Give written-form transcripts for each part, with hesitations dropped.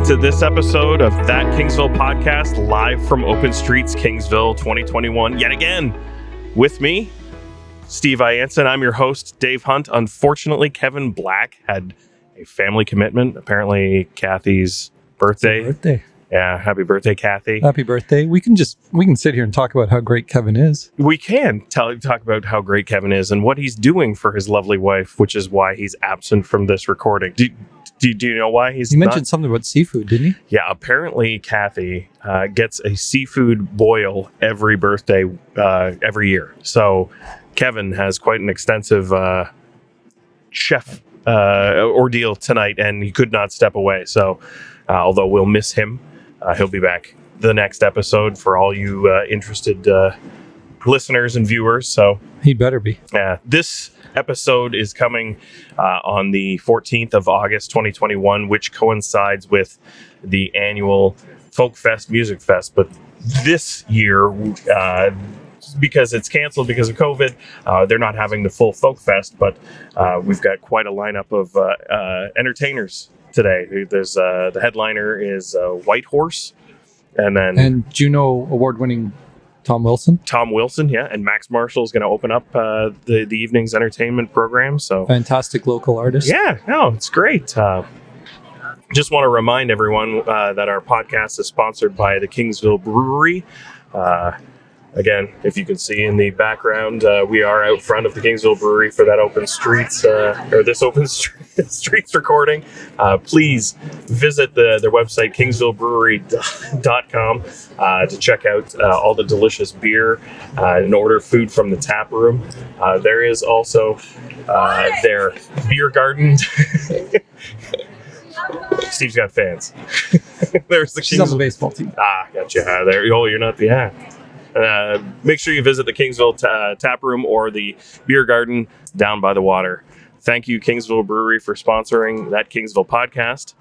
to this episode of That Kingsville Podcast, live from Open Streets, Kingsville 2021. Yet again, with me, Steve Ianson. I'm your host, Dave Hunt. Unfortunately, Kevin Black had a family commitment. Apparently, Kathy's birthday. Yeah, happy birthday, Kathy. Happy birthday. We can sit here and talk about how great Kevin is. We can talk about how great Kevin is and what he's doing for his lovely wife, which is why he's absent from this recording. Do you know why he's You mentioned something about seafood, didn't you? Yeah, apparently Kathy gets a seafood boil every birthday, every year. So Kevin has quite an extensive chef ordeal tonight, and he could not step away. So although we'll miss him, he'll be back the next episode for all you interested listeners and viewers. So he better be. This episode is coming on the 14th of August 2021, which coincides with the annual Folk Fest Music Fest. But this year, because it's canceled because of COVID, they're not having the full Folk Fest, but we've got quite a lineup of entertainers today. There's the headliner is White Horse, and Juno award-winning Tom Wilson, yeah, and Max Marshall is going to open up the evening's entertainment program. So fantastic local artist. Yeah, no, it's great. Just want to remind everyone that our podcast is sponsored by the Kingsville Brewery. Again, if you can see in the background, we are out front of the Kingsville Brewery for that Open Streets, or this Open Streets recording. Please visit their website, kingsvillebrewery.com, to check out all the delicious beer and order food from the tap room. There is also their beer garden. Steve's got fans. There's the She's on the baseball team. Gotcha. There. Oh, you're not the make sure you visit the Kingsville tap room or the beer garden down by the water. Thank you, Kingsville Brewery, for sponsoring That Kingsville Podcast.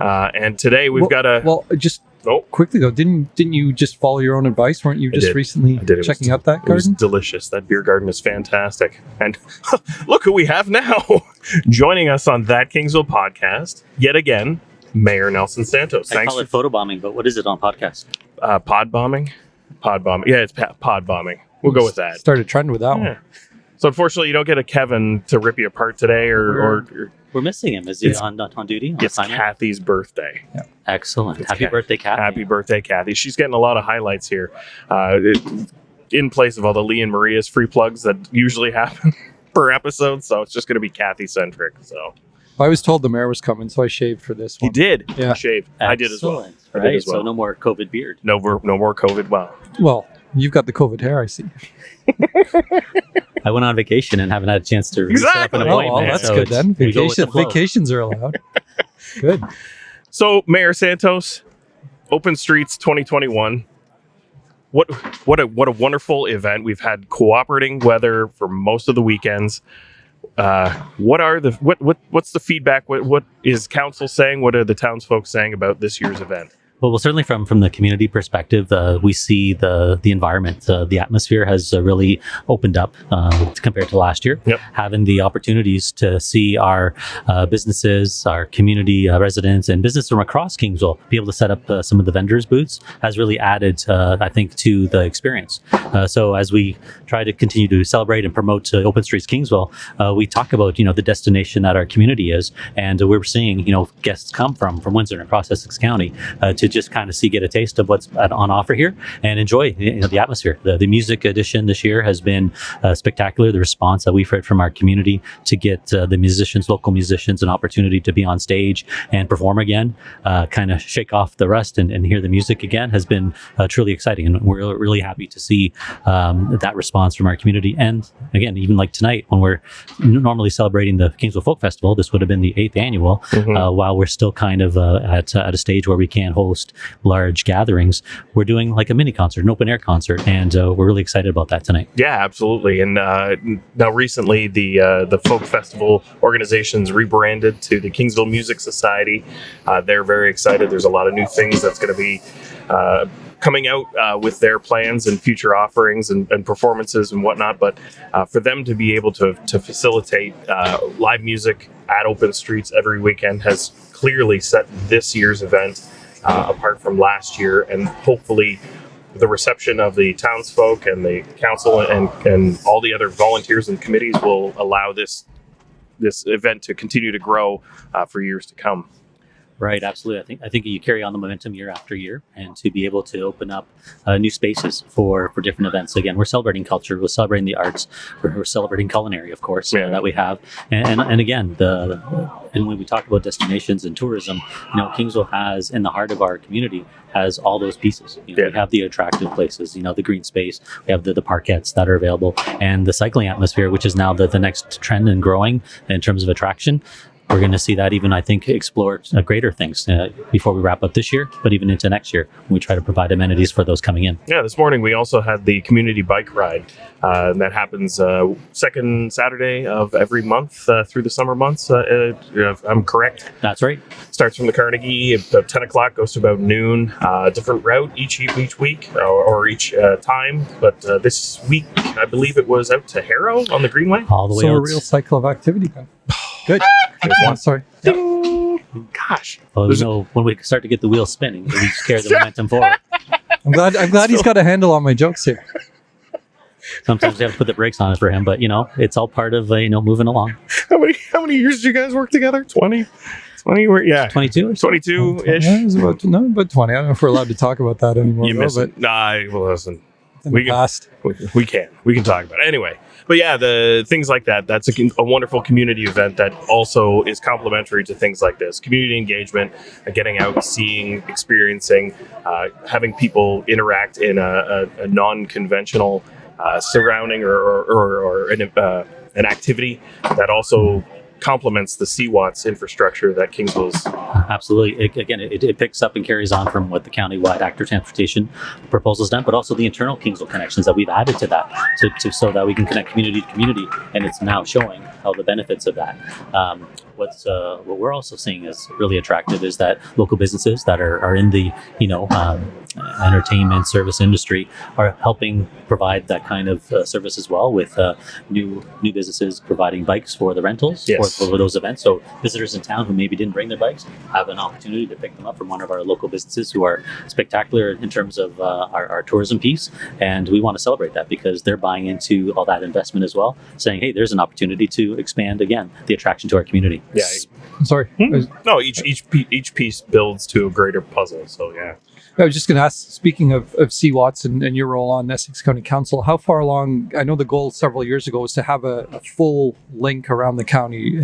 And today we've got a... Well, just quickly though, didn't you just follow your own advice? Weren't you just recently checking out that garden? It was delicious. That beer garden is fantastic. And look who we have now. Joining us on That Kingsville Podcast, yet again, Mayor Nelson Santos. I call it photobombing, but what is it on podcast? Pod bombing? Pod bombing. Yeah, it's pod bombing. We'll go with that. Started trending with that one. So unfortunately, you don't get a Kevin to rip you apart today, or we're missing him. Is he on duty? It's Kathy's birthday. Yeah. Excellent. Happy birthday, Kathy. Happy birthday, Kathy. She's getting a lot of highlights here. In place of all the Lee and Maria's free plugs that usually happen per episode. So it's just going to be Kathy centric. So I was told the mayor was coming, so I shaved for this one. He did. Yeah. He shaved. Excellent. I did as well. Right. So no more COVID beard. No more COVID. Well, you've got the COVID hair, I see. I went on vacation and haven't had a chance to set up an appointment. Oh, that's good then. Vacations are allowed. Good. So, Mayor Santos, Open Streets 2021. What a wonderful event. We've had cooperating weather for most of the weekends. What's the feedback? What is council saying? What are the townsfolk saying about this year's event? Well, certainly from the community perspective, we see the environment, the atmosphere has really opened up compared to last year. Yep. Having the opportunities to see our businesses, our community residents, and businesses from across Kingsville be able to set up some of the vendors' booths has really added, I think, to the experience. So as we try to continue to celebrate and promote Open Streets Kingsville, we talk about the destination that our community is, and we're seeing guests come from Windsor and across Essex County to just kind of get a taste of what's on offer here and enjoy the atmosphere. The music edition this year has been spectacular. The response that we've heard from our community to get the local musicians, an opportunity to be on stage and perform again, kind of shake off the rust and hear the music again has been truly exciting. And we're really happy to see that response from our community. And again, even like tonight, when we're normally celebrating the Kingsville Folk Festival, this would have been the 8th annual, while we're still kind of at a stage where we can't host large gatherings. We're doing like a mini concert, an open air concert, and we're really excited about that tonight. Yeah, absolutely. And now recently the folk festival organization's rebranded to the Kingsville Music Society. They're very excited. There's a lot of new things that's going to be coming out with their plans and future offerings and performances and whatnot. But for them to be able to facilitate live music at open streets every weekend has clearly set this year's event apart from last year, and hopefully the reception of the townsfolk and the council and all the other volunteers and committees will allow this event to continue to grow for years to come. Right, absolutely. I think you carry on the momentum year after year, and to be able to open up new spaces for different events. Again, we're celebrating culture, we're celebrating the arts, we're celebrating culinary, of course, that we have. And again, and when we talk about destinations and tourism, Kingsville has, in the heart of our community, has all those pieces. We have the attractive places, the green space, we have the parkettes that are available, and the cycling atmosphere, which is now the next trend and growing in terms of attraction. We're going to see that even, I think, explore greater things before we wrap up this year, but even into next year when we try to provide amenities for those coming in. Yeah, this morning we also had the community bike ride that happens second Saturday of every month through the summer months. If I'm correct. That's right. Starts from the Carnegie at about 10 o'clock, goes to about noon. Different route each week or each time. But this week, I believe it was out to Harrow on the Greenway. All the way so out. A real cycle of activity then. Good. There's one. Sorry. Ding! Gosh. Well, when we start to get the wheels spinning, we just carry the momentum forward. I'm glad he's got a handle on my jokes here. Sometimes we have to put the brakes on it for him, but it's all part of moving along. How many years did you guys work together? 20? 20? Yeah. 22? 22-ish. Yeah, it was about 20. I don't know if we're allowed to talk about that anymore. You miss it. Nah, well, listen. In the past. We can talk about it. Anyway. But yeah, the things like that's a wonderful community event that also is complementary to things like this. Community engagement, getting out, seeing, experiencing, having people interact in a non-conventional surrounding or an activity that also complements the CWATS infrastructure that Kingsville's. Absolutely. It picks up and carries on from what the county-wide active transportation proposals done, but also the internal Kingsville connections that we've added to that, so that we can connect community to community, and it's now showing how the benefits of that. What we're also seeing is really attractive is that local businesses that are in the entertainment service industry are helping provide that kind of service as well, with new businesses providing bikes for the rentals. Yes. For those events. So visitors in town who maybe didn't bring their bikes have an opportunity to pick them up from one of our local businesses who are spectacular in terms of our tourism piece. And we want to celebrate that because they're buying into all that investment as well, saying, hey, there's an opportunity to expand, again, the attraction to our community. Yeah. Sorry. No, each piece builds to a greater puzzle. So, yeah. I was just going to ask, speaking of CWATS and your role on Essex County Council, how far along, I know the goal several years ago was to have a full link around the county.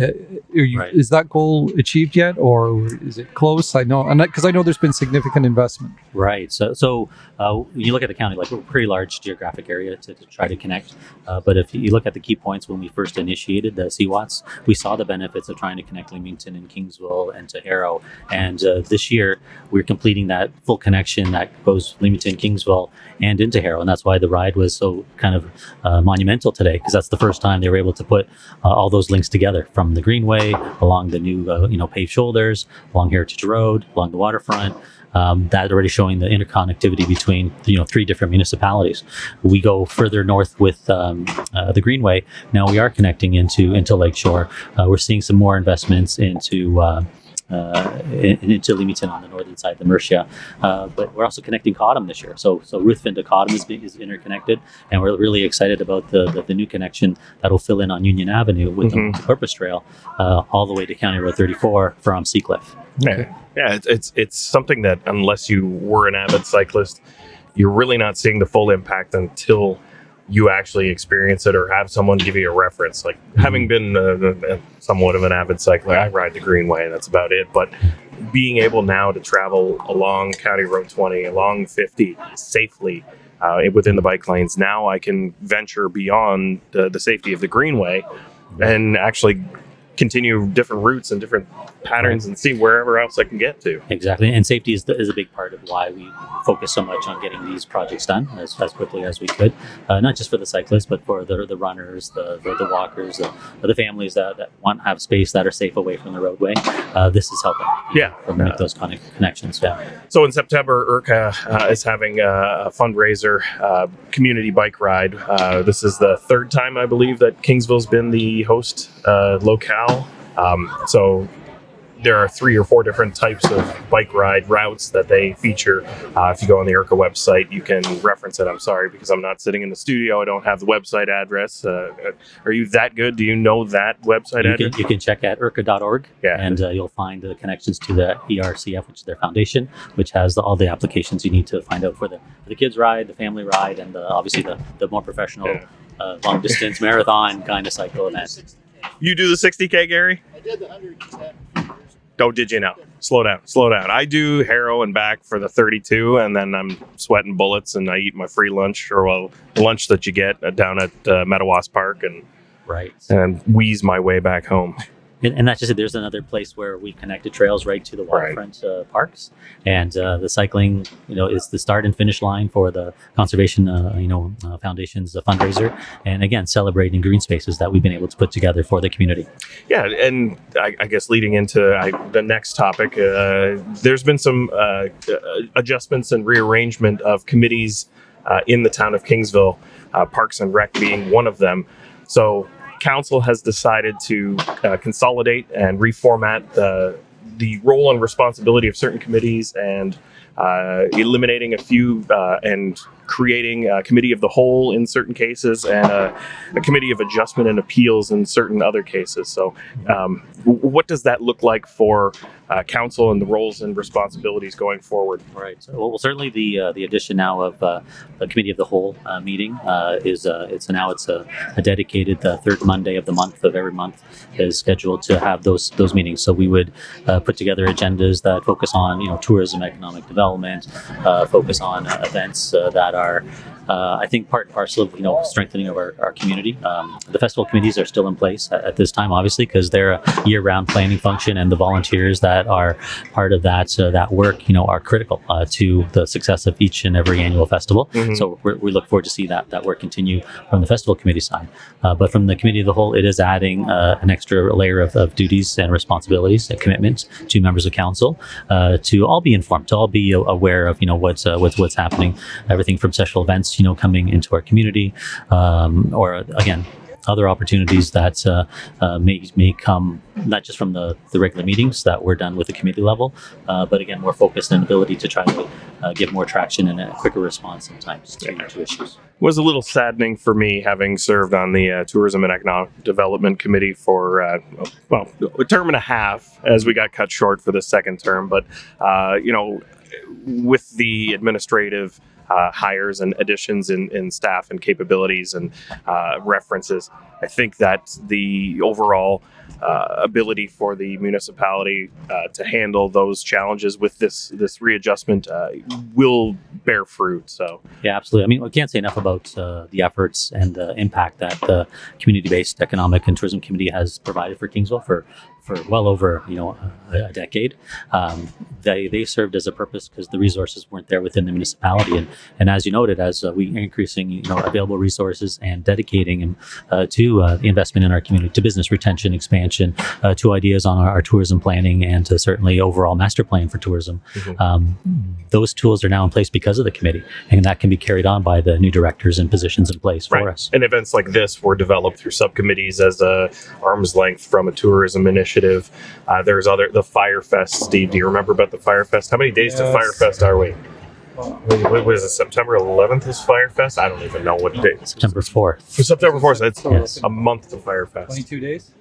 Right. Is that goal achieved yet, or is it close? I know, because I know there's been significant investment. Right. So you look at the county, like we're a pretty large geographic area to try to connect. But if you look at the key points when we first initiated the CWATS, we saw the benefits of trying to connect Leamington and Kingsville and to Harrow. And this year, we're completing that full connection that goes Leamington, Kingsville, and into Harrow. And that's why the ride was so kind of monumental today, because that's the first time they were able to put all those links together, from the Greenway, along the new paved shoulders, along Heritage Road, along the waterfront. That already showing the interconnectivity between three different municipalities. We go further north with the Greenway. Now we are connecting into Lakeshore. We're seeing some more investments into Leamington on the northern side, the Mercia, but we're also connecting Cottam this year. So Ruthven to Cottam is interconnected, and we're really excited about the new connection that'll fill in on Union Avenue with the Corpus Trail all the way to County Road 34 from Seacliff. Okay. Yeah, it's something that, unless you were an avid cyclist, you're really not seeing the full impact until you actually experience it or have someone give you a reference. Like, having been somewhat of an avid cycler, I ride the Greenway, that's about it. But being able now to travel along County Road 20, along 50 safely within the bike lanes, now I can venture beyond the safety of the Greenway and actually continue different routes and different patterns and see wherever else I can get to. Exactly, and safety is a big part of why we focus so much on getting these projects done as quickly as we could. Not just for the cyclists, but for the runners, the walkers, the families that want to have space that are safe away from the roadway. This is helping. Make those connections. Yeah. So in September, IRCA is having a fundraiser, community bike ride. This is the third time, I believe, that Kingsville's been the host locale. So there are 3 or 4 different types of bike ride routes that they feature. If you go on the IRCA website, you can reference it. I'm sorry, because I'm not sitting in the studio. I don't have the website address. Are you that good? Do you know that website address? You can check at irca.org, yeah. And you'll find the connections to the ERCF, which is their foundation, which has all the applications you need to find out for the kids ride, the family ride, and obviously the more professional long distance marathon kind of cycle event. You do the 60K, Gary? I did the 110. Oh, did you now? Slow down. I do Harrow and back for the 32, and then I'm sweating bullets, and I eat my free lunch, or lunch that you get down at Meadows Park, and wheeze my way back home. And that's just it. There's another place where we connected trails right to the Waterfront parks, and the cycling, is the start and finish line for the Conservation, Foundation's fundraiser, and again celebrating green spaces that we've been able to put together for the community. Yeah, and I guess leading into the next topic, there's been some adjustments and rearrangement of committees in the town of Kingsville, Parks and Rec being one of them. So Council has decided to consolidate and reformat the role and responsibility of certain committees, and eliminating a few and creating a committee of the whole in certain cases, and a committee of adjustment and appeals in certain other cases. So what does that look like for council and the roles and responsibilities going forward? Right. So, well, certainly the addition now of the committee of the whole meeting is it's a dedicated third Monday of the month of every month is scheduled to have those meetings. So we would put together agendas that focus on tourism, economic development, focus on events that are I think part and parcel of strengthening of our community. The festival committees are still in place at this time, obviously, because they're a year-round planning function, and the volunteers that are part of that work are critical to the success of each and every annual festival. Mm-hmm. So we look forward to see that work continue from the festival committee side. But from the committee of the whole, it is adding an extra layer of duties and responsibilities and commitments to members of council to all be informed, to all be aware of what's happening, everything from special events coming into our community, or again other opportunities that may come not just from the regular meetings that were done with the committee level, but again more focused and ability to try to give more traction and a quicker response sometimes to issues. It was a little saddening for me, having served on the Tourism and Economic Development Committee for a term and a half, as we got cut short for the second term. But with the administrative hires and additions in staff and capabilities and references, I think that the overall ability for the municipality to handle those challenges with this readjustment will bear fruit. So yeah, absolutely. I mean, we can't say enough about the efforts and the impact that the community-based economic and tourism committee has provided for Kingsville for well over a decade. They served as a purpose because the resources weren't there within the municipality, and as you noted, as we increasing available resources and dedicating to the investment in our community, to business retention, expansion, to ideas on our tourism planning, and to certainly overall master plan for tourism. Mm-hmm. Those tools are now in place because of the committee, and that can be carried on by the new directors and positions in place for us. And events like this were developed through subcommittees as a arm's length from a tourism initiative. There's the Firefest. Steve, do you remember about the Firefest? How many days to Firefest are we? What is it? September 11th is Firefest? I don't even know what day. September 4th. September 4th. It's a month to Firefest. 22 days?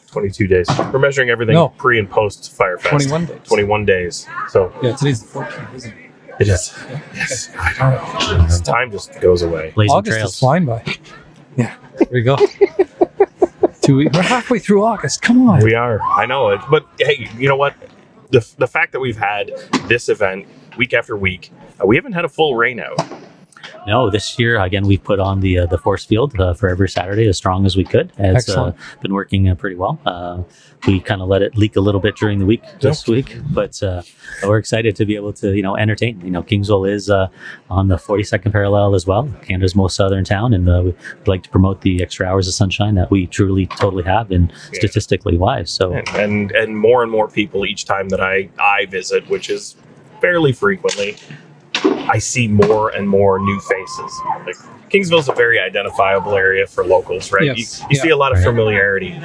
22 days. We're measuring everything pre and post Firefest. 21 days. 21 days. So yeah, today's the 14th, isn't it? It is. Yes. Jeez, time just goes away. Blazing August trails. is flying by. Yeah, there we go. 2 weeks. We're halfway through August. Come on. We are. I know it. But hey, you know what? The fact that we've had this event week after week, we haven't had a full rain out. No, this year again we've put on the force field for every Saturday as strong as we could. It's been working pretty well. We kind of let it leak a little bit during the week this week, but we're excited to be able to entertain. Kingsville is on the 42nd parallel as well, Canada's most southern town, and we'd like to promote the extra hours of sunshine that we truly totally have, and statistically wise. So and more people each time that I visit, which is fairly frequently, I see more and more new faces. Like, Kingsville's a very identifiable area for locals, right? Yes. You see a lot of familiarity,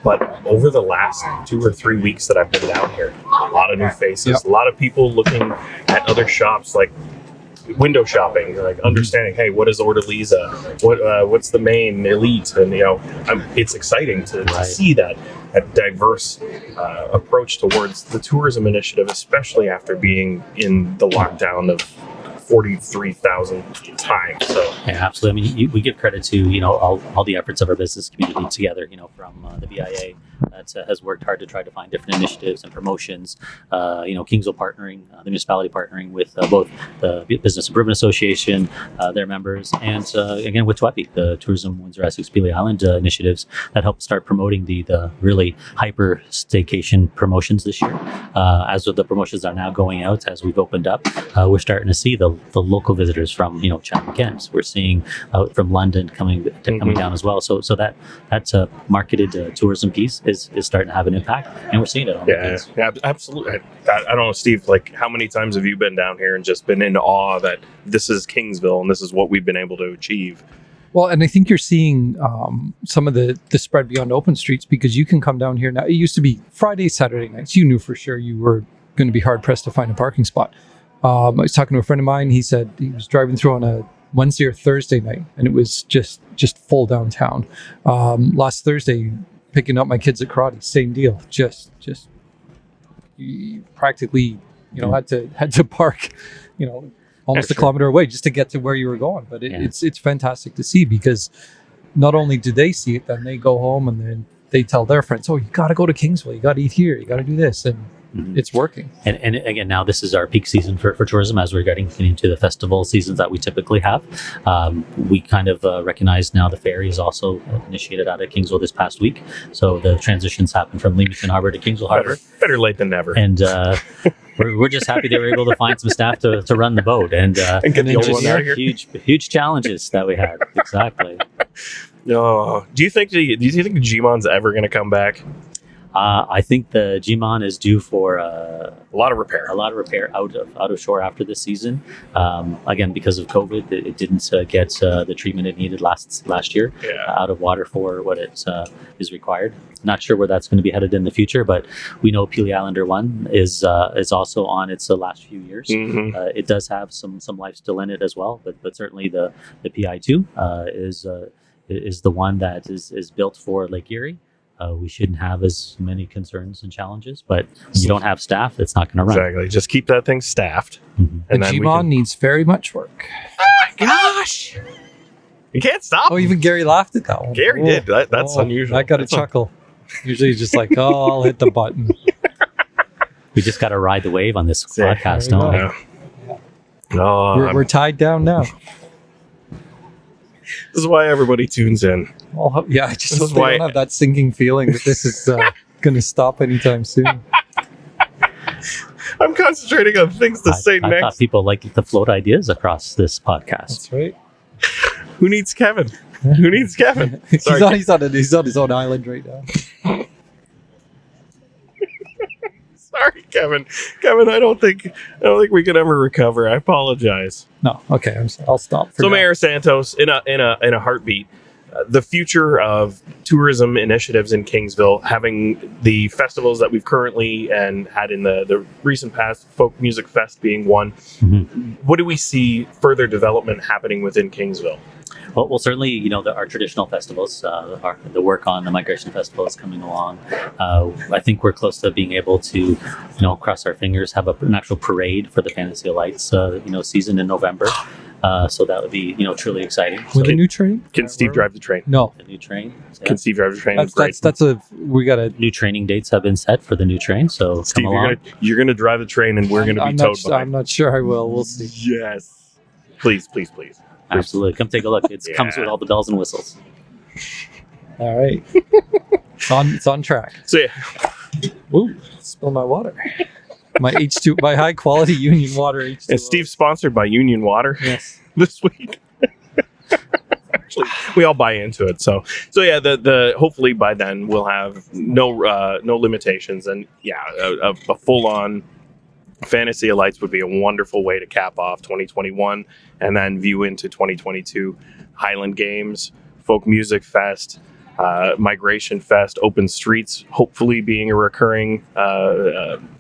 but over the last 2 or 3 weeks that I've been down here, a lot of new faces, a lot of people looking at other shops, like window shopping, like understanding, hey, what is Ordaliza? What's the main elite? And it's exciting to see that diverse approach towards the tourism initiative, especially after being in the lockdown of 43,000 times. So yeah, absolutely. I mean, we give credit to all the efforts of our business community together. From the BIA that has worked hard to try to find different initiatives and promotions. Kingsville partnering, the municipality partnering with both the Business Improvement Association, their members, and again with TWEPI, the Tourism Windsor Essex Pelee Island initiatives that helped start promoting the really hyper staycation promotions this year. As with the promotions are now going out, as we've opened up, we're starting to see the local visitors from Chatham Kent. We're seeing out from London coming down as well. So that's a marketed tourism piece is starting to have an impact, and we're seeing it on weekends. Yeah, absolutely. I don't know, Steve, like, how many times have you been down here and just been in awe that this is Kingsville and this is what we've been able to achieve? Well, and I think you're seeing some of the spread beyond open streets, because you can come down here now. It used to be Friday, Saturday nights. You knew for sure you were going to be hard pressed to find a parking spot. I was talking to a friend of mine. He said he was driving through on a Wednesday or Thursday night, and it was just full downtown. Last Thursday, picking up my kids at karate, same deal. Just you practically, had to park, almost a kilometer away just to get to where you were going. But it's fantastic to see, because not only do they see it, then they go home and then they tell their friends, "Oh, you got to go to Kingsville. You got to eat here. You got to do this," and it's working. And again, now this is our peak season for tourism, as we're getting into the festival seasons that we typically have. We kind of recognize now the ferry is also initiated out of Kingsville this past week. So the transitions happen from Leamington Harbor to Kingsville Harbor. Better late than never. And we're just happy they were able to find some staff to run the boat and get the old one out of here. Huge challenges that we had. Exactly. Oh, do you think the G-Mon's ever going to come back? I think the G-Mon is due for a lot of repair. Out of shore after this season. Again, because of COVID, it didn't get the treatment it needed last year out of water for what it is required. Not sure where that's going to be headed in the future, but we know Pelee Islander 1 is also on its last few years. Mm-hmm. It does have some life still in it as well, but certainly the PI2 is the one that is built for Lake Erie. We shouldn't have as many concerns and challenges, but when you don't have staff, it's not going to run. Exactly. Just keep that thing staffed. Mm-hmm. And the G-Mon needs very much work. Oh my gosh! You can't stop. Oh, even Gary laughed at that one. Gary did. That's unusual. I got a chuckle. Usually he's just like, oh, I'll hit the button. We just got to ride the wave on this podcast, don't we? Yeah. No, we're tied down now. This is why everybody tunes in. Well, yeah, I just don't have that sinking feeling that this is going to stop anytime soon. I'm concentrating on things to say next. I thought people like to float ideas across this podcast. That's right. Who needs Kevin? Who needs Kevin? Sorry, he's on his own island right now. Sorry, Kevin. Kevin, I don't think we can ever recover. I apologize. No, okay, I'll stop. So, Mayor Santos, in a heartbeat, the future of tourism initiatives in Kingsville, having the festivals that we've currently and had in the recent past, Folk Music Fest being one. Mm-hmm. What do we see further development happening within Kingsville? Well, certainly, our traditional festivals, the work on the Migration Festival is coming along. I think we're close to being able to, cross our fingers, have an actual parade for the Fantasy of Lights, season in November. So that would be, truly exciting. With a new train? Can Steve drive the train? No. The new train. Yeah. Can Steve drive the train? We got a new training dates have been set for the new train. So Steve, come along. you're gonna drive the train, and we're gonna be towed behind. I'm not sure I will. We'll see. Yes. Please. Absolutely. Come take a look. It comes with all the bells and whistles. All right. It's on track. So yeah. Ooh, spill my water. My H2, my high quality Union Water H2. And Steve's sponsored by Union Water this week. Actually, we all buy into it. So yeah, the hopefully by then we'll have no limitations, and a full on Fantasy of Lights would be a wonderful way to cap off 2021 and then view into 2022. Highland Games, Folk Music Fest, Migration Fest, Open Streets, hopefully being a recurring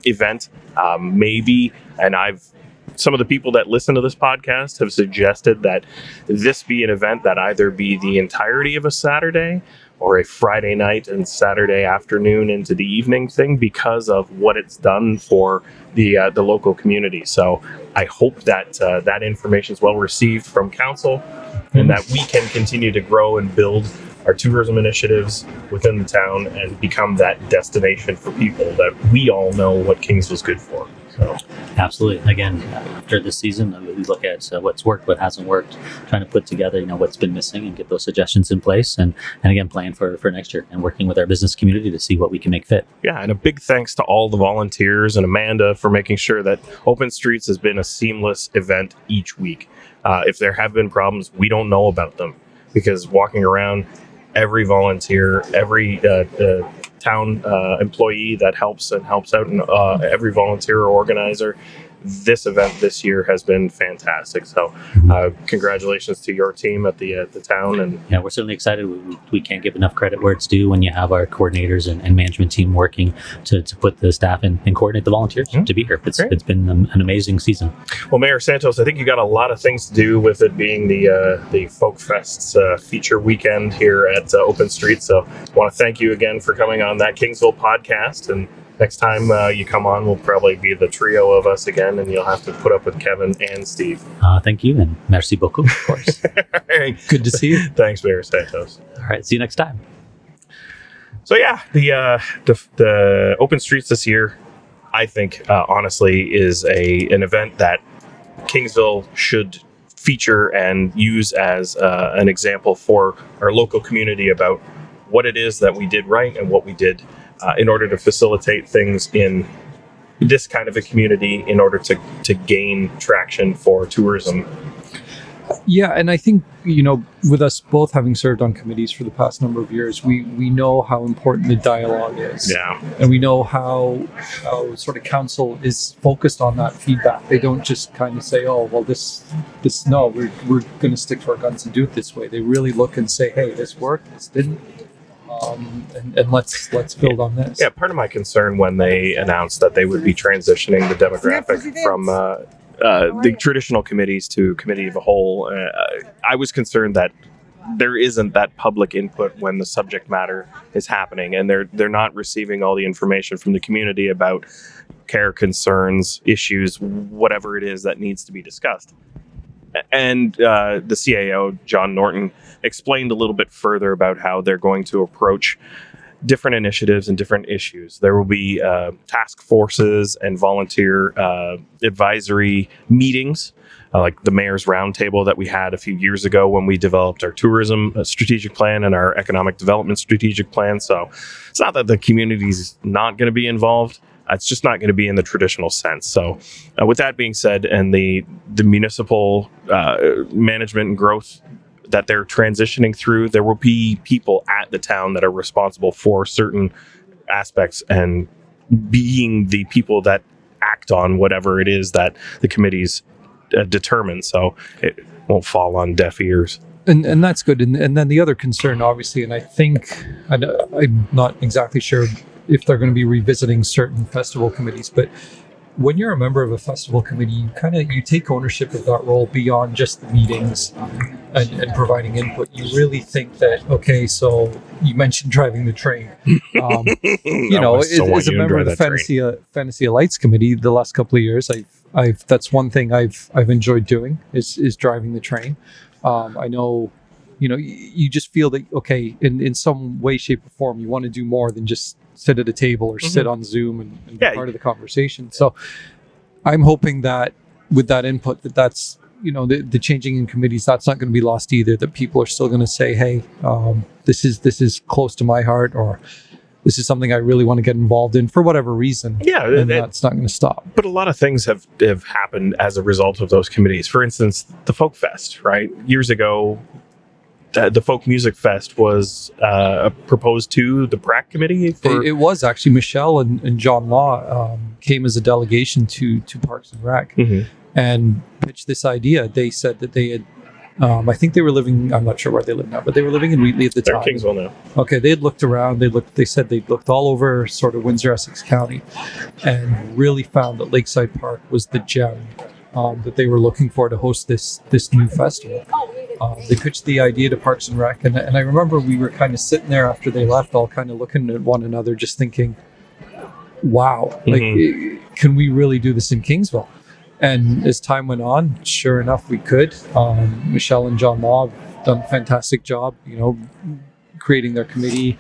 event, maybe. And some of the people that listen to this podcast have suggested that this be an event that either be the entirety of a Saturday or a Friday night and Saturday afternoon into the evening thing, because of what it's done for the local community. So I hope that that information is well received from council, and that we can continue to grow and build our tourism initiatives within the town and become that destination for people that we all know what Kingsville's good for. So. Absolutely. Again, after this season, we look at what's worked, what hasn't worked, trying to put together, what's been missing, and get those suggestions in place, and again, plan for next year, and working with our business community to see what we can make fit. Yeah, and a big thanks to all the volunteers and Amanda for making sure that Open Streets has been a seamless event each week. If there have been problems, we don't know about them, because walking around, every volunteer, every town employee that helps out, and every volunteer or organizer, this event this year has been fantastic. So congratulations to your team at the town. And yeah, we're certainly excited. We can't give enough credit where it's due when you have our coordinators and management team working to put the staff and coordinate the volunteers to be here. It's been an amazing season. Well, Mayor Santos, I think you got a lot of things to do with it being the Folk Fest's feature weekend here at Open Street. So I want to thank you again for coming on That Kingsville Podcast. And next time you come on, we'll probably be the trio of us again, and you'll have to put up with Kevin and Steve. Thank you, and merci beaucoup, of course. Right. Good to see you. Thanks, Mayor Santos. All right, see you next time. So yeah, the Open Streets this year, I think, honestly, is an event that Kingsville should feature and use as an example for our local community about what it is that we did right and what we did in order to facilitate things in this kind of a community, in order to gain traction for tourism. Yeah, and I think, with us both having served on committees for the past number of years, we know how important the dialogue is. Yeah. And we know how sort of council is focused on that feedback. They don't just kind of say, oh, well, no, we're going to stick to our guns and do it this way. They really look and say, hey, this worked, this didn't. And let's build on this. Yeah, part of my concern when they announced that they would be transitioning the demographic from the traditional committees to committee of a whole, I was concerned that there isn't that public input when the subject matter is happening, and they're not receiving all the information from the community about care, concerns, issues, whatever it is that needs to be discussed. And the CAO, John Norton, explained a little bit further about how they're going to approach different initiatives and different issues. There will be task forces and volunteer advisory meetings, like the mayor's roundtable that we had a few years ago when we developed our tourism strategic plan and our economic development strategic plan. So it's not that the community's not going to be involved. It's just not going to be in the traditional sense. So with that being said, and the municipal management and growth that they're transitioning through, there will be people at the town that are responsible for certain aspects and being the people that act on whatever it is that the committees determine. So it won't fall on deaf ears. And that's good. And then the other concern, obviously, and I think, I'm not exactly sure if they're going to be revisiting certain festival committees, but when you're a member of a festival committee, you take ownership of that role beyond just the meetings and providing input. You really think that, okay, so you mentioned driving the train. As a member of the Fantasy of Lights committee, the last couple of years, I've that's one thing I've enjoyed doing is driving the train. I know, you just feel that, okay, in some way, shape, or form, you want to do more than just sit at a table or sit on Zoom and be part of the conversation. So I'm hoping that with that input, that's the changing in committees, that's not going to be lost either, that people are still going to say, hey, this is close to my heart, or this is something I really want to get involved in for whatever reason. Yeah, and that's not going to stop. But a lot of things have happened as a result of those committees. For instance, the Folk Fest, right? Years ago, the Folk Music Fest was proposed to the PRAC committee. It was actually Michelle and John Law came as a delegation to Parks and Rec and pitched this idea. They said that they had, I think they were living, I'm not sure where they live now, but they were living in Wheatley at the They're time. in Kingsville now. Okay, they had looked around. They said they'd looked all over sort of Windsor-Essex County and really found that Lakeside Park was the gem that they were looking for to host this new festival. They pitched the idea to Parks and Rec, and I remember we were kind of sitting there after they left, all kind of looking at one another, just thinking, wow, can we really do this in Kingsville? And as time went on, sure enough, we could. Michelle and John Law have done a fantastic job, creating their committee,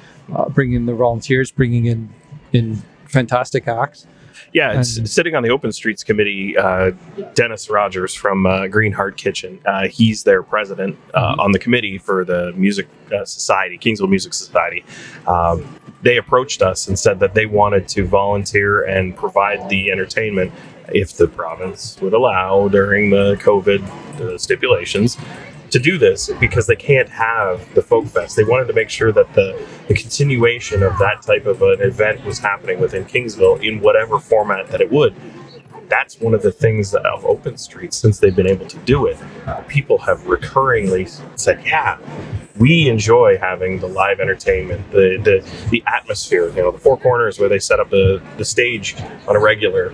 bringing in the volunteers, bringing in fantastic acts. Yeah, it's sitting on the Open Streets Committee, Dennis Rogers from Green Heart Kitchen. He's their president on the committee for the Music Society, Kingsville Music Society. They approached us and said that they wanted to volunteer and provide the entertainment if the province would allow during the COVID stipulations to do this, because they can't have the Folk Fest. They wanted to make sure that the continuation of that type of an event was happening within Kingsville in whatever format that it would. That's one of the things that of Open Streets, since they've been able to do it, people have recurringly said, yeah, we enjoy having the live entertainment, the atmosphere, the four corners where they set up the stage on a regular.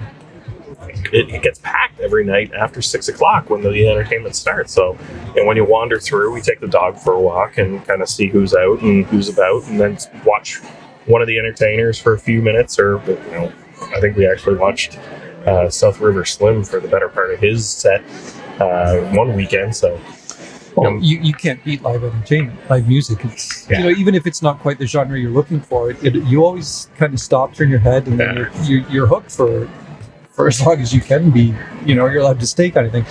It gets packed every night after 6 o'clock when the entertainment starts. So, and when you wander through, we take the dog for a walk and kind of see who's out and who's about, and then watch one of the entertainers for a few minutes. Or, I think we actually watched South River Slim for the better part of his set one weekend. So, you can't beat live entertainment, live music. It's even if it's not quite the genre you're looking for, you always kind of stop, turn your head, and then you're hooked for as long as you can be. You're allowed to stay kind of thing.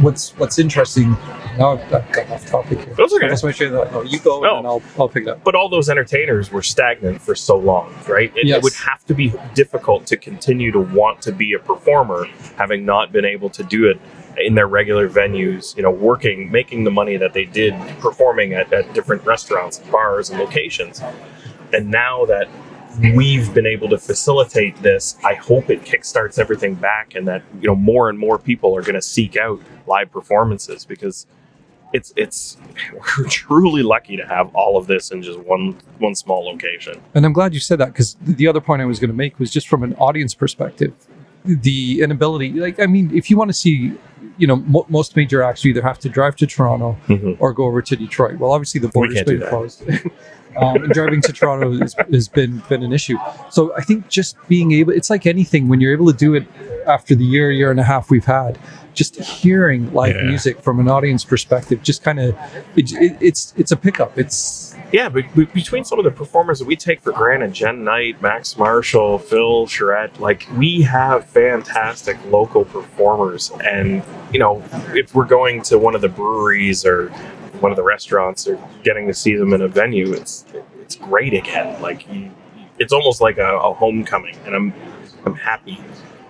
What's interesting, now I've got off topic here. That's okay. I'll just make sure that you go and I'll pick it up. But all those entertainers were stagnant for so long, right? It would have to be difficult to continue to want to be a performer, having not been able to do it in their regular venues, working, making the money that they did, performing at different restaurants, bars, and locations. And now that we've been able to facilitate this, I hope it kickstarts everything back, and that more and more people are going to seek out live performances, because we're truly lucky to have all of this in just one small location. And I'm glad you said that, because the other point I was going to make was just from an audience perspective, the inability, if you want to see, most major acts, you either have to drive to Toronto or go over to Detroit. Well, obviously the border's been closed. And driving to Toronto has been an issue. So I think just being able, it's like anything, when you're able to do it after the year and a half we've had, just hearing live music from an audience perspective, just kind of, it's a pickup. But between some of the performers that we take for granted, Jen Knight, Max Marshall, Phil Charette, we have fantastic local performers. And, if we're going to one of the breweries or one of the restaurants or getting to see them in a venue, it's great again. It's almost like a homecoming, and I'm happy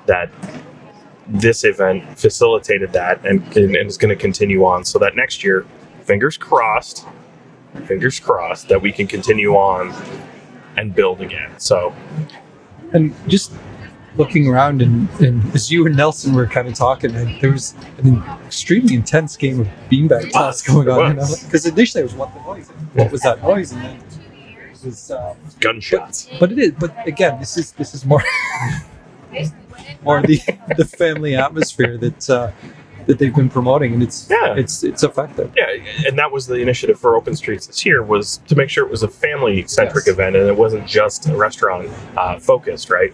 that this event facilitated that and is going to continue on, so that next year, fingers crossed that we can continue on and build again. So, and just looking around, and as you and Nelson were kind of talking, and there was an extremely intense game of beanbag toss going on. Because initially I was, what was that noise? And then it was gunshots. But it is. But again, this is more more the family atmosphere that they've been promoting, and it's effective. Yeah, and that was the initiative for Open Streets this year, was to make sure it was a family-centric event, and it wasn't just a restaurant focused, right?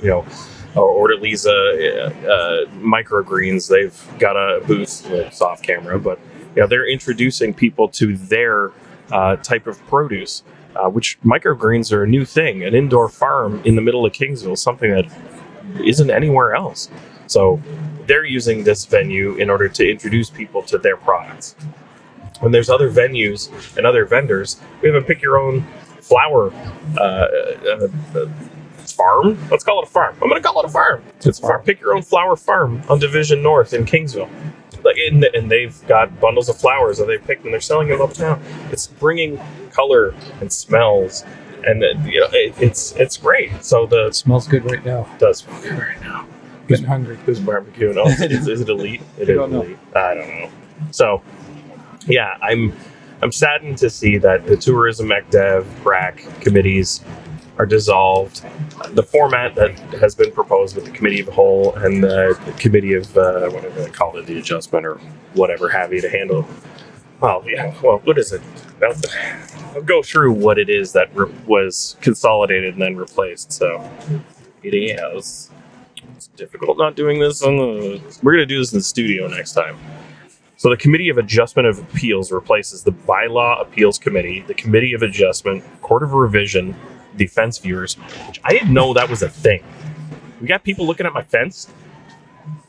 Or at least Microgreens, they've got a booth with soft camera, but they're introducing people to their type of produce, which microgreens are a new thing, an indoor farm in the middle of Kingsville, something that isn't anywhere else. So they're using this venue in order to introduce people to their products. When there's other venues and other vendors, we have a pick your own flower farm. Let's call it a farm. I'm going to call it a farm. It's a farm. Pick your own flower farm on Division North in Kingsville. And they've got bundles of flowers that they've picked and they're selling them uptown. It's bringing color and smells, and it's great. So It smells good right now. It does smell good right now. Getting hungry. Who's barbecuing? Oh, is it elite? It is elite. I don't know. So, yeah, I'm saddened to see that the tourism ECDEV, RAC committees are dissolved. The format that has been proposed with the committee of the whole and the committee of whatever they call it, the adjustment or whatever have you to handle. Well, yeah. Well, what is it? I'll go through what it is that was consolidated and then replaced. So it is. It's difficult not doing this. We're going to do this in the studio next time. So the Committee of Adjustment of Appeals replaces the Bylaw Appeals Committee, the Committee of Adjustment, Court of Revision, Defense Viewers, which I didn't know that was a thing. We got people looking at my fence.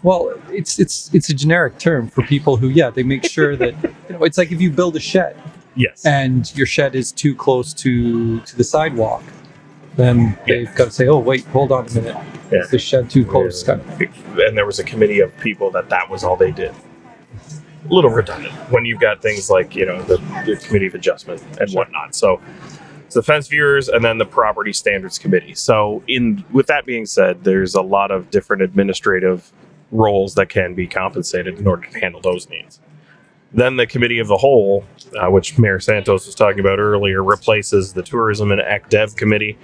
Well, it's a generic term for people who, they make sure that, it's like if you build a shed. Yes. And your shed is too close to the sidewalk, then they've got to say, oh, wait, hold on a minute. Yeah. Is the shed too close? And there was a committee of people that was all they did. A little redundant when you've got things like, the Committee of Adjustment and whatnot. So it's the Fence Viewers and then the Property Standards Committee. So with that being said, there's a lot of different administrative roles that can be compensated in order to handle those needs. Then the Committee of the Whole, which Mayor Santos was talking about earlier, replaces the Tourism and ECDEV Committee,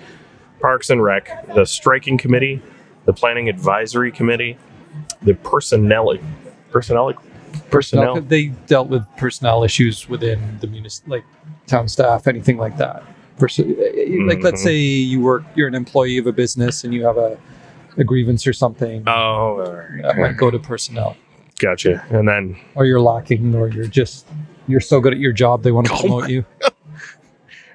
Parks and Rec, the Striking Committee, the Planning Advisory Committee, the Personnel. They dealt with personnel issues within the like town staff, anything like that. Like, let's say you're an employee of a business and you have a grievance or something. Oh, all right. That might go to personnel. Gotcha. And then, or you're lacking, or you're so good at your job they want to promote you.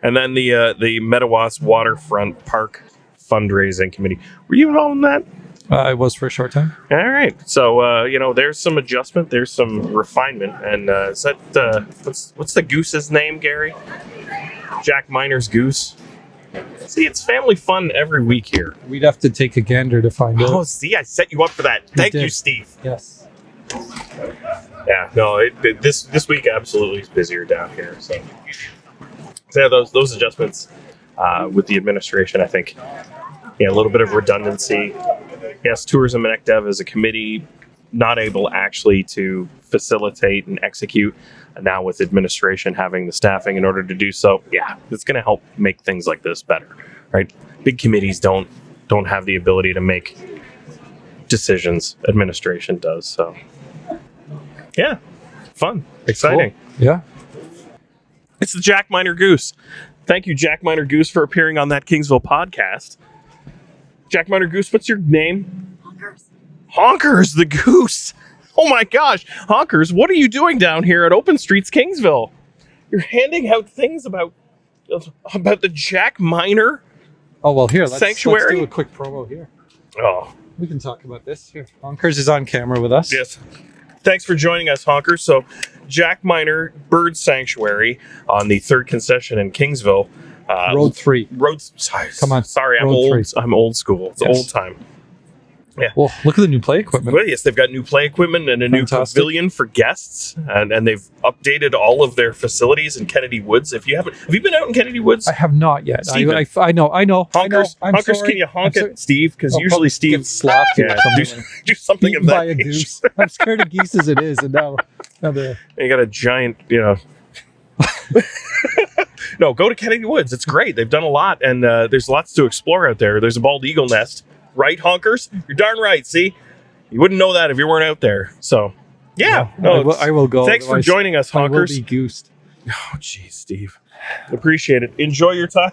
And then the Meadows Waterfront Park Fundraising Committee. Were you involved in that? I was for a short time. All right. So there's some adjustment, there's some refinement, and is that what's the goose's name, Gary? Jack Miner's goose. See, it's family fun every week here. We'd have to take a gander to find out. Oh, see, I set you up for that. Thank you, Steve. Yes. Yeah, no, this week absolutely is busier down here. So yeah, those adjustments with the administration, I think, a little bit of redundancy. Yes, Tourism and ECDEV as a committee not able actually to facilitate and execute. And now with administration having the staffing in order to do so, it's going to help make things like this better, right? Big committees don't have the ability to make decisions. Administration does. So, yeah, fun, exciting. Cool. Yeah. It's the Jack Miner Goose. Thank you, Jack Miner Goose, for appearing on That Kingsville Podcast. Jack Miner Goose, what's your name? Honkers. Honkers, the goose. Oh my gosh. Honkers, what are you doing down here at Open Streets, Kingsville? You're handing out things about the Jack Miner Sanctuary? Let's do a quick promo here. Oh. We can talk about this here. Honkers is on camera with us. Yes. Thanks for joining us, Honkers. So, Jack Miner Bird Sanctuary on the 3rd concession in Kingsville. Road 3. Come on. Sorry, I'm old. I'm old school. It's old time. Yeah. Well, look at the new play equipment. Well, yes, they've got new play equipment and a new pavilion for guests, and they've updated all of their facilities in Kennedy Woods. Have you been out in Kennedy Woods? I have not yet. I know. Honkers, I'm Honkers, sorry. can you honk at Steve? Because usually Steve slapped you. Do something of that by a goose. I'm scared of geese as it is, and now you got a giant, No, go to Kennedy Woods. It's great. They've done a lot, and there's lots to explore out there. There's a bald eagle nest. Right, Honkers? You're darn right, see? You wouldn't know that if you weren't out there. So, I will go. Thanks for joining us, Honkers. I will be goosed. Oh, geez, Steve. Appreciate it. Enjoy your time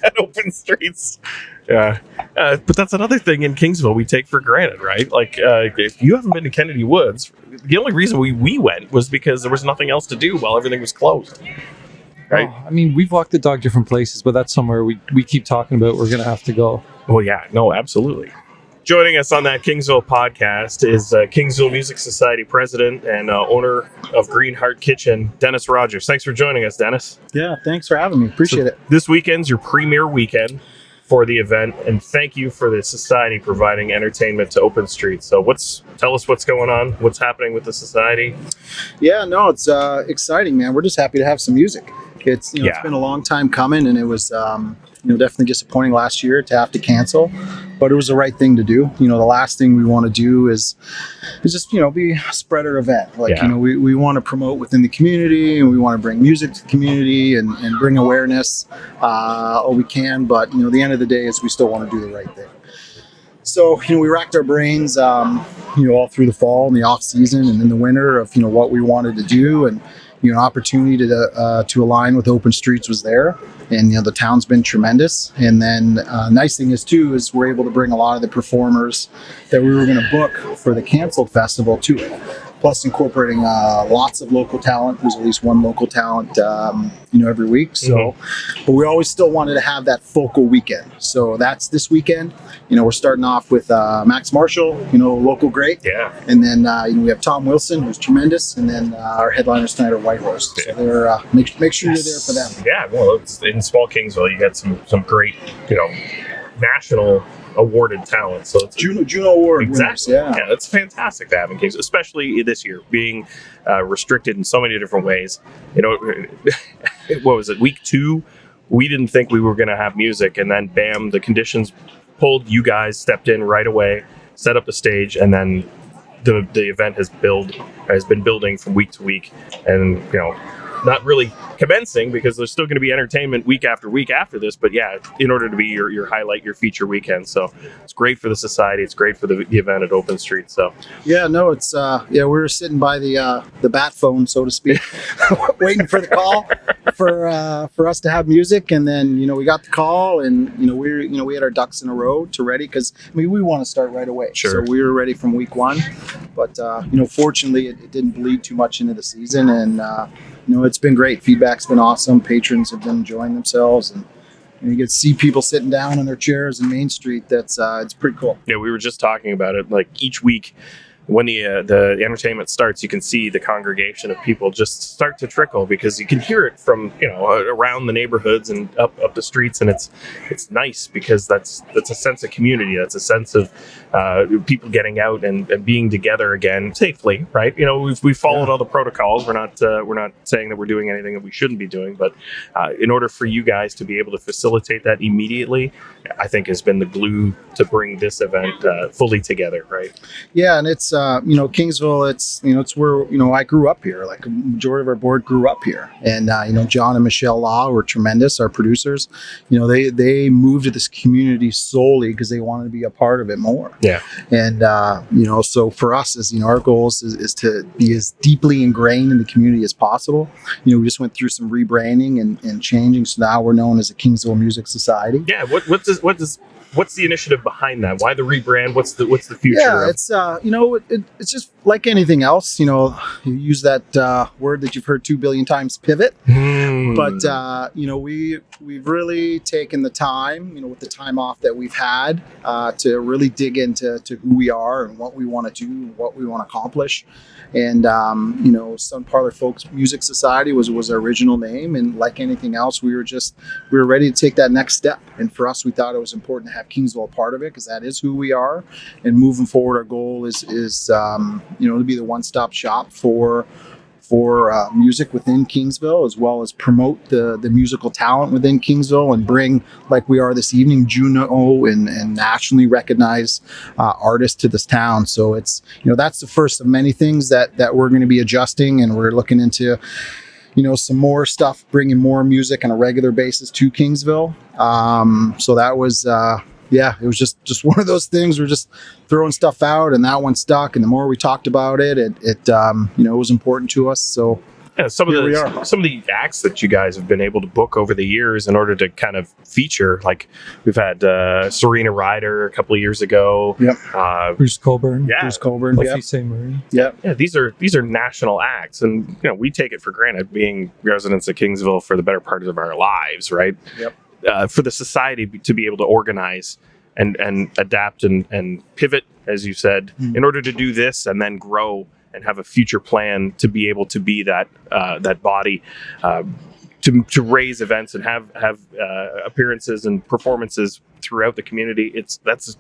at Open Streets. Yeah. But that's another thing in Kingsville we take for granted, right? Like, if you haven't been to Kennedy Woods, the only reason we went was because there was nothing else to do while everything was closed. Right? I mean, we've walked the dog different places, but that's somewhere we keep talking about we're going to have to go. Well, yeah, no, absolutely. Joining us on That Kingsville Podcast is Kingsville Music Society president and owner of Green Heart Kitchen, Dennis Rogers. Thanks for joining us, Dennis. Yeah, thanks for having me. Appreciate it. This weekend's your premier weekend for the event, and thank you for the society providing entertainment to Open Street. So tell us what's going on, what's happening with the society. Yeah, no, it's exciting, man. We're just happy to have some music. It's it's been a long time coming, and it was definitely disappointing last year to have to cancel, but it was the right thing to do. The last thing we want to do is just be a spreader event. We want to promote within the community, and we want to bring music to the community and bring awareness all we can. But the end of the day is we still want to do the right thing. So we racked our brains all through the fall and the off season and in the winter of what we wanted to do, and an opportunity to align with Open Streets was there, and the town's been tremendous. And then nice thing is we're able to bring a lot of the performers that we were going to book for the canceled festival to it, plus incorporating lots of local talent. There's at least one local talent every week. So but we always still wanted to have that focal weekend, so that's this weekend. We're starting off with Max Marshall, local great, and then we have Tom Wilson, who's tremendous, and then our headliners tonight are White Horse. So they're make sure you're there for them. Yeah, well, it's in small Kingsville, you got some great national awarded talent. So it's Juno Award exactly winners, yeah, it's fantastic to have in Kingsville, especially this year being restricted in so many different ways. What was it, week 2? We didn't think we were going to have music, and then bam, the conditions pulled. You guys stepped in right away, set up the stage, and then the event has been building from week to week, and not really commencing because there's still going to be entertainment week after week after this, but in order to be your highlight, your feature weekend. So it's great for the society, it's great for the event at Open Street. So it's we were sitting by the bat phone, so to speak, waiting for the call for us to have music, and then we got the call, and we had our ducks in a row to ready, because we want to start right away. Sure. So we were ready from week 1, but fortunately it didn't bleed too much into the season, and it's been great. Feedback's been awesome. Patrons have been enjoying themselves, and you get to see people sitting down in their chairs in Main Street. That's it's pretty cool. Yeah, we were just talking about it. Like each week, when the entertainment starts, you can see the congregation of people just start to trickle, because you can hear it from around the neighborhoods and up the streets, and it's nice because that's a sense of community. That's a sense of people getting out and being together again safely, right? We've followed all the protocols. We're not saying that we're doing anything that we shouldn't be doing, but in order for you guys to be able to facilitate that immediately, I think has been the glue to bring this event fully together, right? Yeah, and it's Kingsville. It's where I grew up here. Like a majority of our board grew up here, and John and Michelle Law were tremendous. Our producers, they moved to this community solely because they wanted to be a part of it more. Yeah, and so for us, as our goal is to be as deeply ingrained in the community as possible. We just went through some rebranding and changing, so now we're known as the Kingsville Music Society. Yeah, what's the initiative behind that? Why the rebrand? What's the future? Yeah, it's it's just like anything else. You use that word that you've heard 2 billion times, pivot. But we've really taken the time, with the time off that we've had, to really dig into who we are and what we want to do, and what we want to accomplish. And Sun Parlor Folks Music Society was our original name, and like anything else, we were ready to take that next step. And for us, we thought it was important to have Kingsville a part of it, because that is who we are. And moving forward, our goal is to be the one-stop shop for music within Kingsville, as well as promote the musical talent within Kingsville, and bring, like we are this evening, Juno and nationally recognized artists to this town. So it's that's the first of many things that we're going to be adjusting, and we're looking into some more stuff, bringing more music on a regular basis to Kingsville. So that was it was just one of those things. We're just throwing stuff out, and that one stuck. And the more we talked about it, it was important to us. So Yeah, some of the acts that you guys have been able to book over the years in order to kind of feature, like we've had Serena Ryder a couple of years ago. Yep. Bruce Colburn. Yeah. Bruce Colburn. Lucky Yep. St. Marie. Yep. Yeah, these are national acts, and we take it for granted being residents of Kingsville for the better part of our lives, right? Yep. For the society to be able to organize and adapt and pivot, as you said, in order to do this and then grow and have a future plan to be able to be that body to raise events and have appearances and performances throughout the community. That's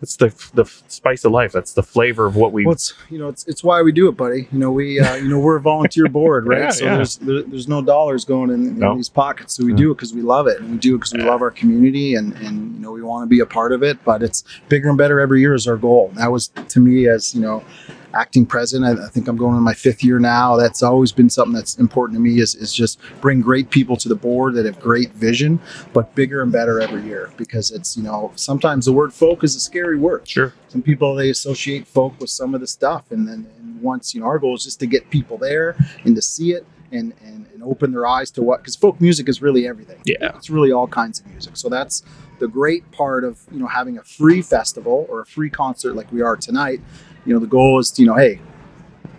the spice of life. That's the flavor of what we. Well, it's why we do it, buddy. We're a volunteer board, right? Yeah, so yeah. there's no dollars going in No. these pockets. So we do it because we love it, and we do it because we love our community, and we want to be a part of it. But it's bigger and better every year is our goal. That was, to me, as acting president. I think I'm going in my 5th year now. That's always been something that's important to me is just bring great people to the board that have great vision, but bigger and better every year, because it's, sometimes the word folk is a scary word. Sure. Some people, they associate folk with some of the stuff. And once, our goal is just to get people there and to see it and open their eyes to because folk music is really everything. Yeah. It's really all kinds of music. So that's the great part of, having a free festival or a free concert like we are tonight. The goal is, hey,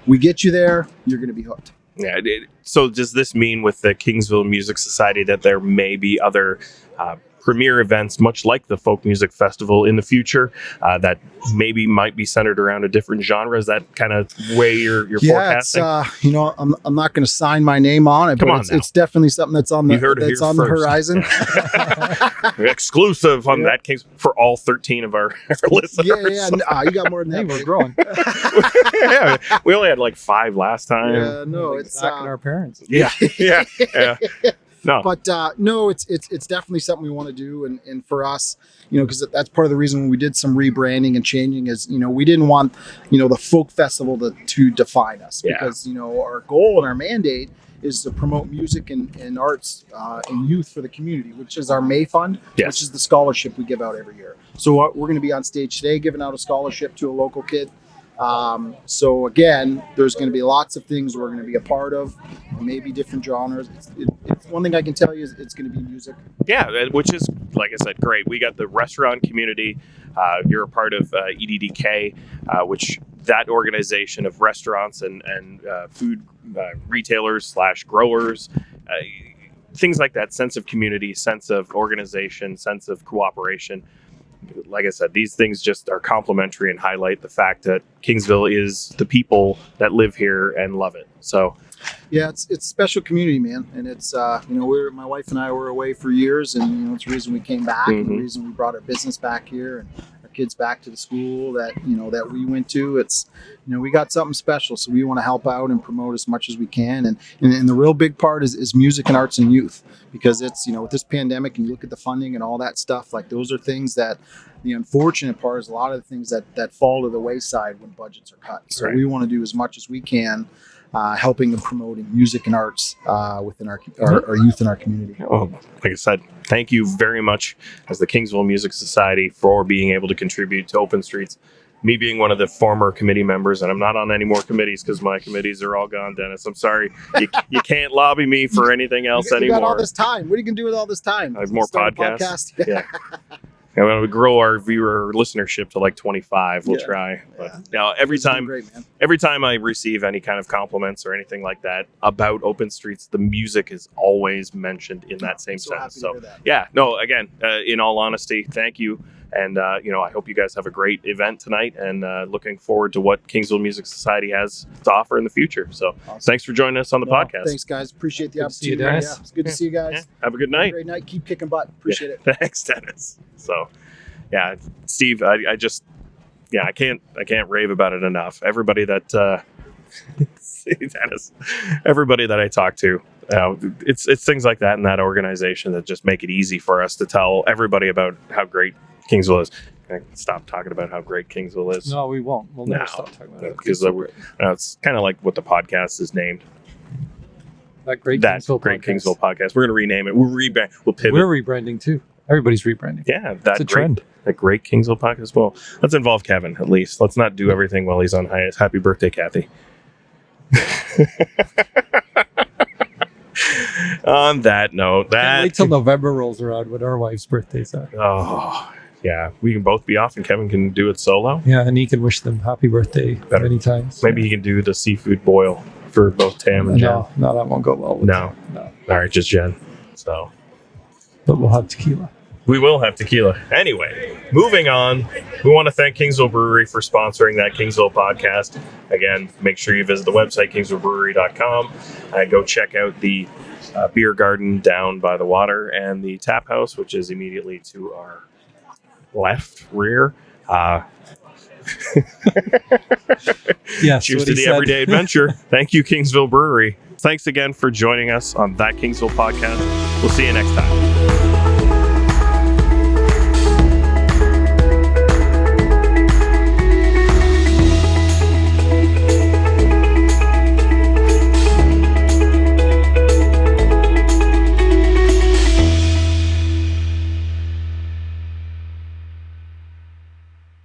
we get you there, you're going to be hooked. Yeah. So does this mean with the Kingsville Music Society that there may be other premier events, much like the Folk Music Festival in the future, that maybe might be centered around a different genre? Is that kind of way you're forecasting? I'm not going to sign my name on it, but it's definitely something that's on the horizon. Exclusive on That Kings for all 13 of our listeners. Yeah. You got more than that. We're growing. Yeah, we only had like 5 last time. Yeah, no, Like it's back in our parents. Yeah. No, but no, it's definitely something we want to do, and for us, because that's part of the reason when we did some rebranding and changing is, we didn't want, the folk festival to define us, because our goal and our mandate is to promote music and arts and youth for the community, which is our May Fund, which is the scholarship we give out every year. So we're going to be on stage today giving out a scholarship to a local kid. So again, there's going to be lots of things we're going to be a part of, maybe different genres. It's one thing I can tell you is it's going to be music. Yeah, which is, like I said, great. We got the restaurant community. You're a part of EDDK, which that organization of restaurants and food retailers / growers, things like that, sense of community, sense of organization, sense of cooperation. Like I said, these things just are complementary and highlight the fact that Kingsville is the people that live here and love it. So, yeah, it's special community, man, and it's my wife and I were away for years, and it's the reason we came back, and the reason we brought our business back here and our kids back to the school that that we went to. It's we got something special, so we want to help out and promote as much as we can, and the real big part is music and arts and youth, because it's with this pandemic and you look at the funding and all that stuff, like those are things that the unfortunate part is a lot of the things that fall to the wayside when budgets are cut. So we want to do as much as we can, helping and promoting music and arts within our youth in our community. Well, like I said, thank you very much as the Kingsville Music Society for being able to contribute to Open Streets. Me being one of the former committee members, and I'm not on any more committees because my committees are all gone, Dennis. I'm sorry. You can't lobby me for anything else anymore. You got all this time. What are you going to do with all this time? I have more podcasts. Podcast? Yeah. And when we grow our viewer listenership to like 25, we'll try. But now every time I receive any kind of compliments or anything like that about Open Streets, the music is always mentioned in that same sense. So again, in all honesty, thank you. And, I hope you guys have a great event tonight, and looking forward to what Kingsville Music Society has to offer in the future. So Thanks for joining us on the podcast. Thanks, guys. Appreciate the opportunity. Dennis. It's good to see you guys. Yeah. Have a good night. Great night. Keep kicking butt. Appreciate it. Thanks, Dennis. So, Steve, I can't rave about it enough. Everybody that, Dennis, everybody that I talk to, it's things like that in that organization that just make it easy for us to tell everybody about how great Kingsville is. I can stop talking about how great Kingsville is. No, we won't. We'll never stop talking about it. Because it's kind of like what the podcast is named. That Great Kingsville Podcast. We're going to rename it. We'll rebrand. We'll pivot. We're rebranding too. Everybody's rebranding. Yeah, it's a trend. That Great Kingsville Podcast. Well, let's involve Kevin at least. Let's not do everything while he's on hiatus. Happy birthday, Kathy. On that note, wait till November rolls around when our wife's birthdays are. Oh, yeah. We can both be off, and Kevin can do it solo. Yeah, and he can wish them happy birthday many times. Maybe he can do the seafood boil for both Tam and Jen. No, that won't go well. No. All right, just Jen. So, but we'll have tequila. We will have tequila. Anyway, moving on. We want to thank Kingsville Brewery for sponsoring That Kingsville Podcast. Again, make sure you visit the website, kingsvillebrewery.com. Go check out the beer garden down by the water and the tap house, which is immediately to our rear. Yeah, Cheers to the everyday adventure. Thank you, Kingsville Brewery. Thanks again for joining us on That Kingsville Podcast. We'll see you next time.